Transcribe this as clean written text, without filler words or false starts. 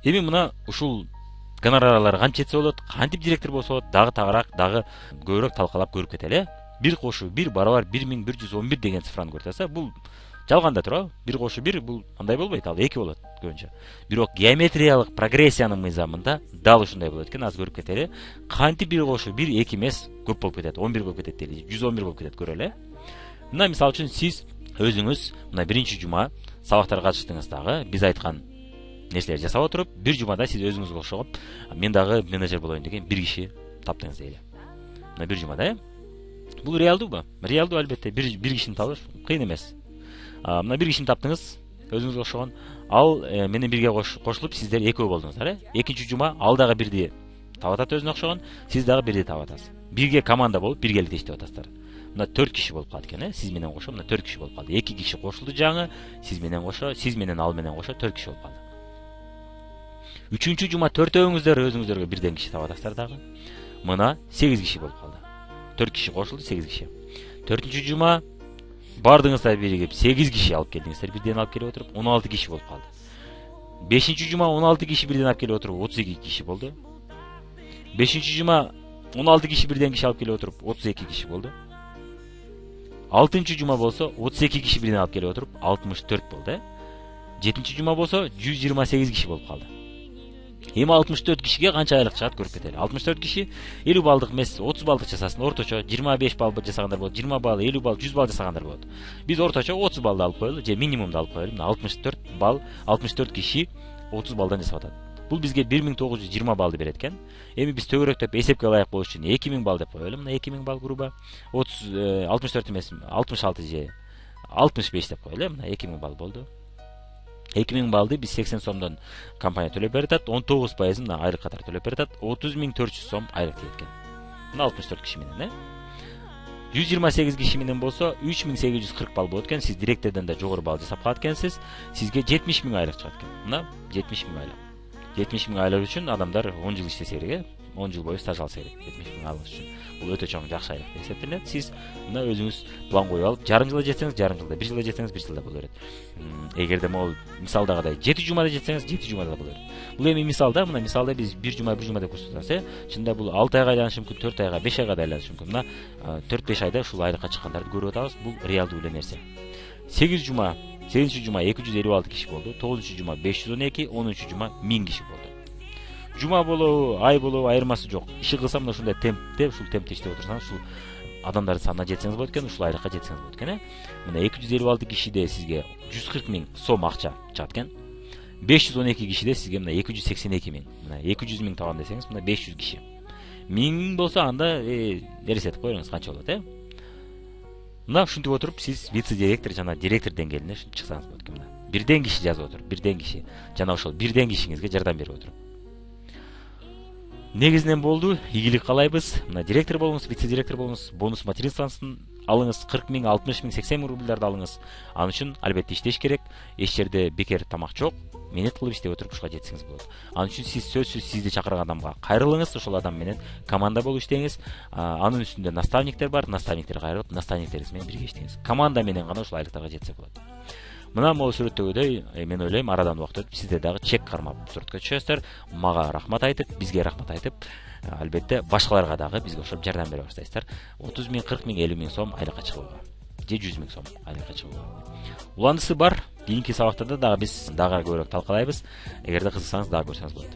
Эми мына ушул гонорарлар канча жетсе болот, кантип директор болсо болот, дагы тагыраак, дагы көбүрөөк талкалап көрүп кетели. 1 кошуу 1 барабар 1111 деген цифраны көрүп атса, бул жалганда турабы? 1 кошуу 1 бул андай болбойт, ал 2 болот көбүнчө. Бирок геометриялык прогрессиянын мыйзамында дал ушундай болот экен, азыр көрүп кетели. Кантип 1 кошуу 1 2 эмес, көп болуп кетет, 11 болуп кетет дейли, 111 болуп кетет, көрөлү. Мына мисалы үчүн сиз өзүңүз мына 1-жума сабактарга катыштыңыздагы биз айткан нерселерди жасап отуруп, 1 жумада сиз өзүңүзгө окшогон мен дагы менеджер болоюн деген 1 киши таптыңыз дейли. Мына 1 жумада, бул реалдуубу? Реалдуу, албетте. 1 кишини табыш кыйын эмес. Мына 1 кишини таптыңыз, өзүңүзгө окшогон. Ал менен бирге кошулуп сиздер экөө болдуңуздар, Экинчи жума ал дагы 1ди таап атат өзүнө окшогон, сиз дагы 1ди таап атасыз. Бирге команда болуп, биргеликте иштеп атасыздар. Мына 4 киши болуп калат экен, Сиз менен кошо мына 4 киши болуп калды. 2 киши кошулду жаңы, сиз менен кошо, сиз менен ал менен кошо 4 киши болуп калды. 3-чү жума 4-өөңүздөр өзүңүздөргө бирден киши таап атасыздар дагы. Мына 8 киши болуп калды. 4 киши кошулду, 8 киши. 4-чү жума бардыңыздар биригип 8 киши алып келдиңиздер, бирден алып келип отуруп 16 киши болуп калды. 5-чү жума 16 киши бирден алып келип отуруп 32 киши болду. 5-чү жума 16 киши бирден киши алып келип отуруп 32 киши болду. 6-чы жума болсо 32 киши бирден алып келип отуруп 64 болду. 7-чи жума болсо 128 киши болуп калды. Эми 64 кишиге канча айлык чыгат көрүп кетели. 64 киши 50 балдык эмес, 30 балдык жасасын, орточо 25 балл жасагандар болот, 20 балл, 50 балл, 100 балл жасагандар болот. Биз орточо 30 балды алып коелу, же минимумду алып коелу. Мына 64 балл, 64 киши 30 балдан жасап атат. Бул бизге 1920 балды берет экен. Эми биз төгөрөктөп эсепке ылайык болуш үчүн 2000 балл деп коелу. Мына 2000 балл грубо 64 эмес, 66 же 65 деп коелу. Мына 2000 балл болду. 2000 балды биз 80 сомдон компания төлөп берет, 19% мына айлык катары төлөп берет, 30400 сом айлык тиет экен. Мына 64 киши менен, 128 киши менен болсо 3840 балл болот экен. Сиз директордон да жогору балл жасап калат экенсиз. Сизге 70 000 айлык чыгат экен. Мына 70 000 айлык. 70 000 айлык үчүн адамдар 10 жыл иштесе керек, 10 жыл бою стаж алса керек. 70 000 айлык үчүн. Бул өтө чоң жакшы айлык деп эсептелет. Сиз мына өзүңүз план коюп алып, жарым жылда жетсеңиз, жарым жылда, 1 жылда жетсеңиз, 1 жылда боло берет. Эгерде могул мисалдагыдай 7 жумада жетсеңиз, 7 жумада боло берет. Бул эми мисалда, мына мисалда биз 1 жума деп көрсөтөбүз, Чында бул 6 айга айланышы мүмкүн, 4 айга, 5 айга да айланышы мүмкүн. Мына 4-5 айда ушул айлыкка чыккандарды көрүп атабыз. Бул реалдуу эле нерсе. 8 жума, 8-чи жума 256 киши болду, 9-чу жума 512, 10-чу жума 1000 киши болду. Жума болобу, ай болобу айырмасы жок. Иши кылсам мына ушундай темпте, ушул темпте иштеп отурсаңыз, ушул адамдардын санына жетсеңиз болот экен, ушул айлыкка жетсеңиз болот экен, Мына 256 кишиде сизге 140 000 сом акча чыгат экен. 512 кишиде сизге мына 282 000. Мына 200 000 табам десеңиз, мына 500 киши. 1000 болсо анда элестетип коюңуз канча болот, Мына ушинтип отуруп сиз вице-директор жана директор деңгээлине чыксаңыз болот экен. Мына бирден киши жазып отуруп, бирден киши жана ошол бирден кишиңизге жардам берип отуруп. Негизинен болду, ийгилик каалайбыз. Мына директор болуңуз, вице-директор болуңуз, бонус материалсын алыңыз, 40 000, 60 000, 80 000 рубльдарды алыңыз. Ал үчүн албетте иштеш керек. Эч жерде бекер тамак жок. Менет кылып иштеп отуруп ушуга жетсеңиз болот. Ал үчүн сиз сөзсүз сизди чакырган адамга кайрылыңыз, ошол адам менен команда болуп иштеңиз. Анын үстүндө наставниктер бар, наставниктер кайрылып, наставниктериңиз менен бирге иштеңиз. Команда менен гана ушул айлыктарга жетсе болот. Мына могу сүрөттөгүдөй, мен ойлойм, арадан убакыт өтүп сиздер дагы чек кармап сүрөткө түшөсүздөр. Мага рахмат айтып, бизге рахмат айтып, албетте башкаларга дагы бизге окшоп жардам бере баштайсыздар. 30 000, 40 000, 50 000 сом айлыкка чыгууга, же 100 000 сом айлыкка чыгууга. Уландысы бар. Кийинки сабактарда дагы биз дагы көбүрөөк талкалайбыз. Эгерде кызыксаңыз дагы көрсөңүз болот.